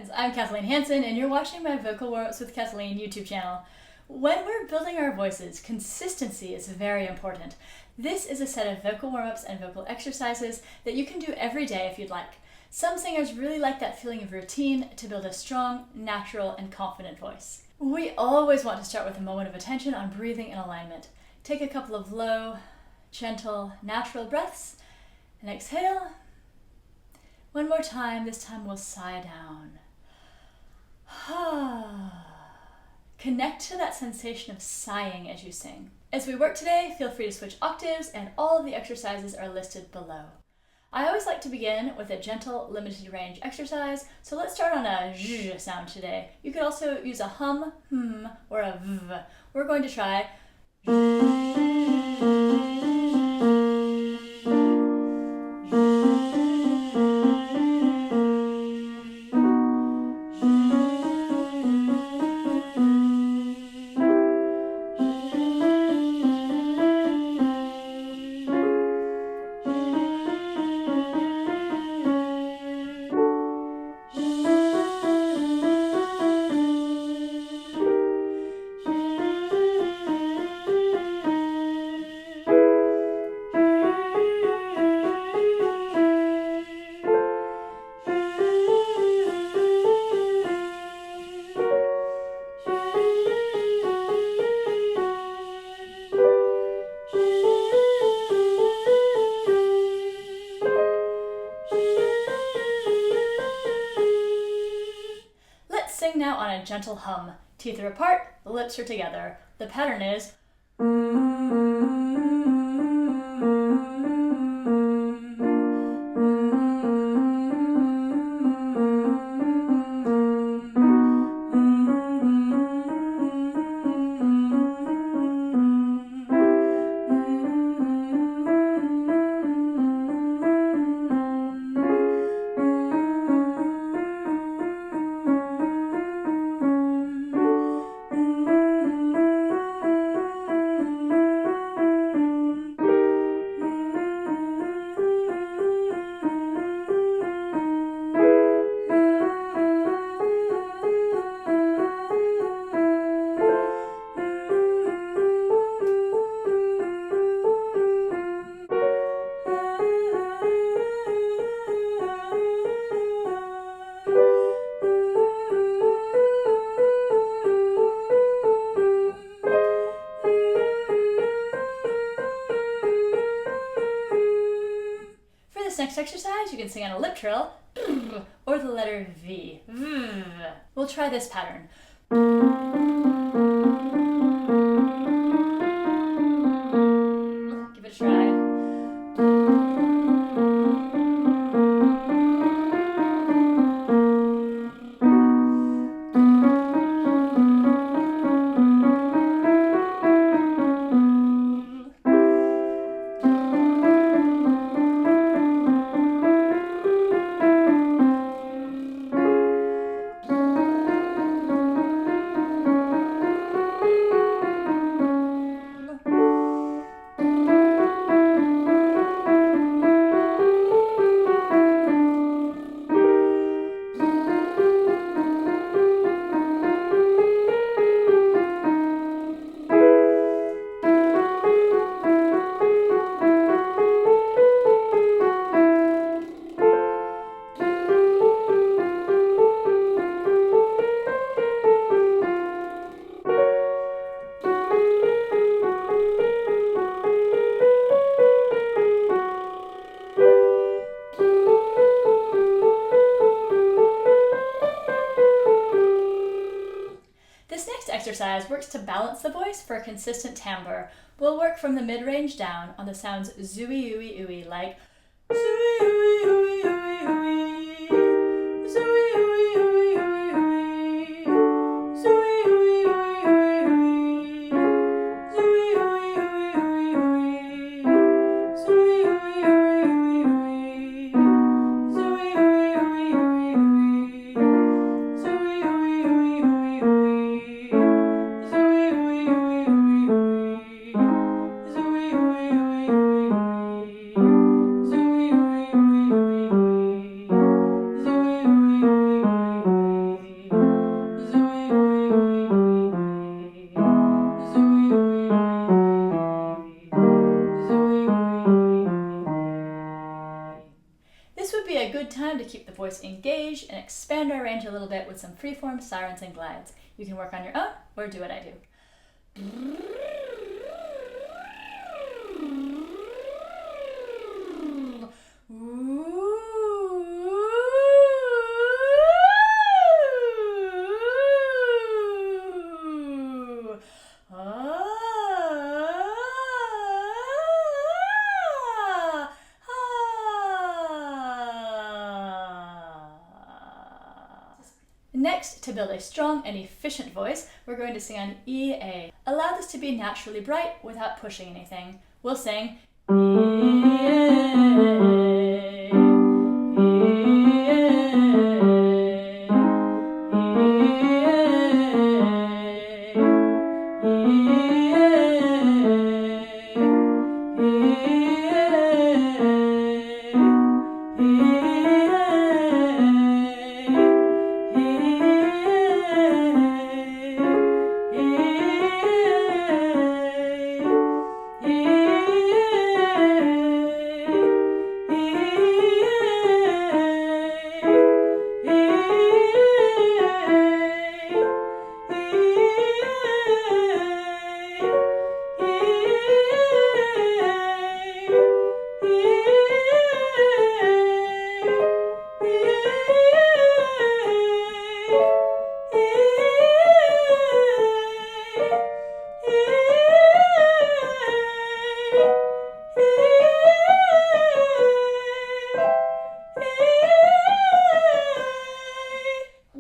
friends, I'm Kathleen Hansen and you're watching my Vocal Warmups with Kathleen YouTube channel. When we're building our voices, consistency is very important. This is a set of vocal warm-ups and vocal exercises that you can do every day if you'd like. Some singers really like that feeling of routine to build a strong, natural, and confident voice. We always want to start with a moment of attention on breathing and alignment. Take a couple of low, gentle, natural breaths and exhale. One more time, this time we'll sigh down. Connect to that sensation of sighing as you sing. As we work today, feel free to switch octaves and all of the exercises are listed below. I always like to begin with a gentle, limited range exercise, so let's start on a zh sound today. You could also use a hum, or a v. We're going to try Sing now on a gentle hum. Teeth are apart, the lips are together. The pattern is next exercise, you can sing on a lip trill or the letter V. We'll try this pattern. Give it a try. Exercise works to balance the voice for a consistent timbre. We'll work from the mid-range down on the sounds zooey, ooey, ooey, like zooey, ooey, ooey, ooey, ooey, zooey, ooey, ooey, ooey, ooey, zooey, ooey, ooey, ooey, ooey, zooey, ooey, ooey, ooey, ooey, zooey, ooey, ooey, ooey, ooey, zooey, ooey, ooey, ooey, ooey, zooey, ooey, ooey, ooey, ooey. Zooey, ooey, ooey, ooey. engage and expand our range a little bit with some freeform sirens and glides. You can work on your own or do what I do. Next, to build a strong and efficient voice, we're going to sing on E-A. Allow this to be naturally bright without pushing anything. We'll sing E-A,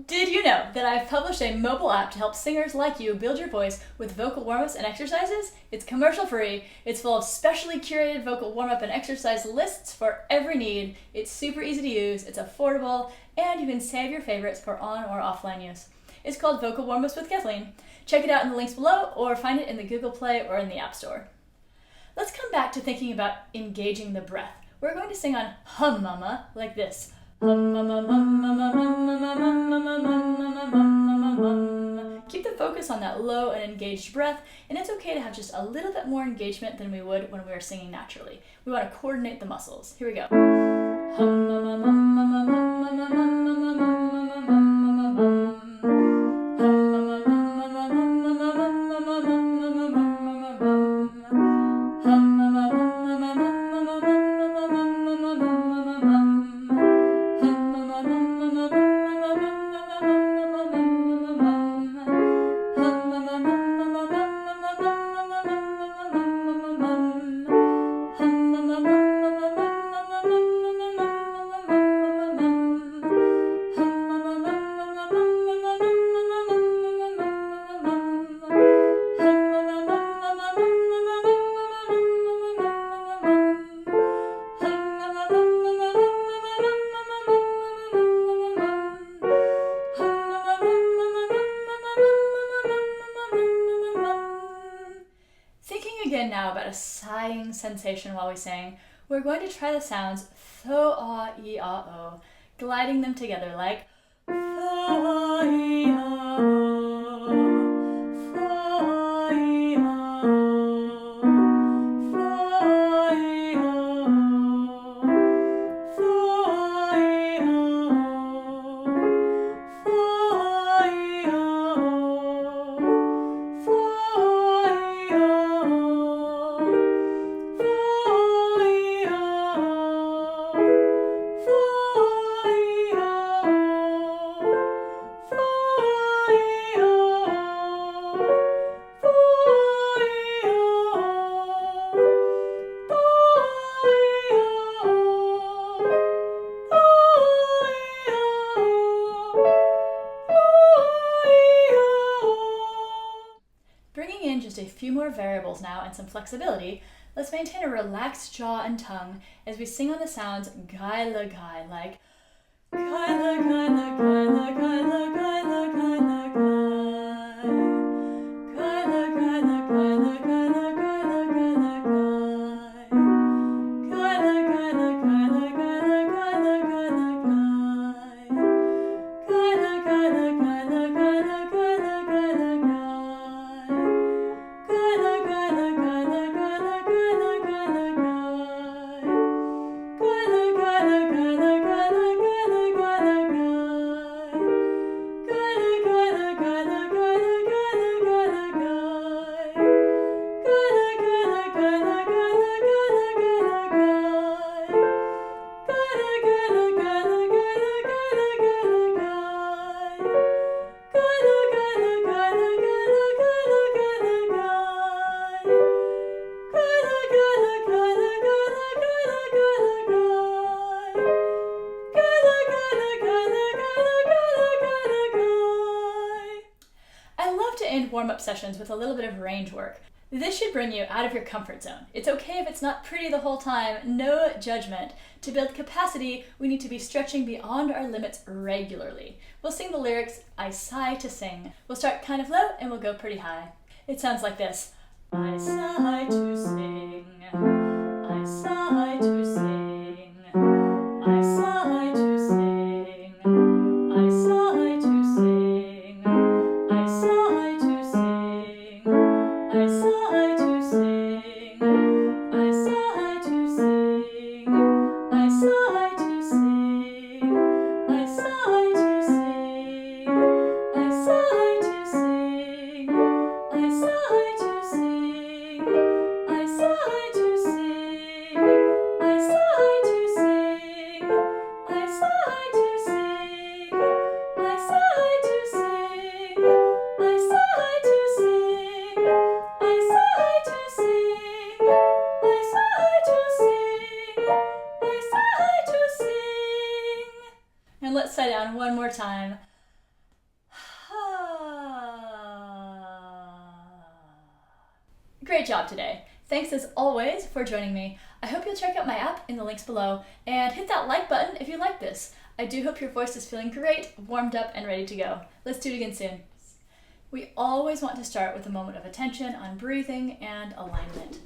Did you know that I've published a mobile app to help singers like you build your voice with vocal warm-ups and exercises? It's commercial free, it's full of specially curated vocal warm-up and exercise lists for every need, it's super easy to use, it's affordable, and you can save your favorites for on or offline use. It's called Vocal Warmups with Kathleen. Check it out in the links below or find it in the Google Play or in the App Store. Let's come back to thinking about engaging the breath. We're going to sing on Hum Mama like this. Hum mama mum mama mum mama mum mama mum mama mum mama mum. Keep the focus on that low and engaged breath, and it's okay to have just a little bit more engagement than we would when we were singing naturally. We want to coordinate the muscles. Here we go. Hum mama mum mama mum mama mum mama mum mama mum mama mum. Hum mama mum mama mum mama mum mama mum mama mum mama mum. Hum mama mum mama mum mama mum mama mum mama mum. Again now about a sighing sensation while we sing, we're going to try the sounds Thoh, ah, e, ah, o, gliding them together like Thoh, ah, e, ah, o, Thoh, e, ah, o, Thoh, e, ah, o, Thoh, e, ah, o, Thoh, e, ah, o. Bringing in just a few more variables now and some flexibility, let's maintain a relaxed jaw and tongue as we sing on the sounds gai la gai, like gai la gai la gai la gai la gai la gai la gai, gai la gai la gai la gai la gai la gai la gai, gai la gai la gai la gai la gai la gai la gai, gai la gai la gai la gai la gai la gai la gai. end warm-up sessions with a little bit of range work. This should bring you out of your comfort zone. It's okay if it's not pretty the whole time, no judgment. To build capacity, we need to be stretching beyond our limits regularly. We'll sing the lyrics, I sigh to sing. We'll start kind of low and we'll go pretty high. It sounds like this. I sigh to sing, I sigh to sing, I sigh to sing, I sigh to sing, I sigh to sing, I sigh to sing, I sigh to sing, I sigh to sing, I sigh to sing, I sigh to sing, I sigh to sing, I sigh to sing, I sigh to sing, I sigh to sing, I sigh to sing, I sigh to sing, I sigh to sing, I sigh to sing, I sigh to sing. And let's sigh down one more time. Great job today. Thanks as always for joining me. I hope you'll check out my app in the links below and hit that like button if you like this. I do hope your voice is feeling great, warmed up, and ready to go. Let's do it again soon. We always want to start with a moment of attention on breathing and alignment.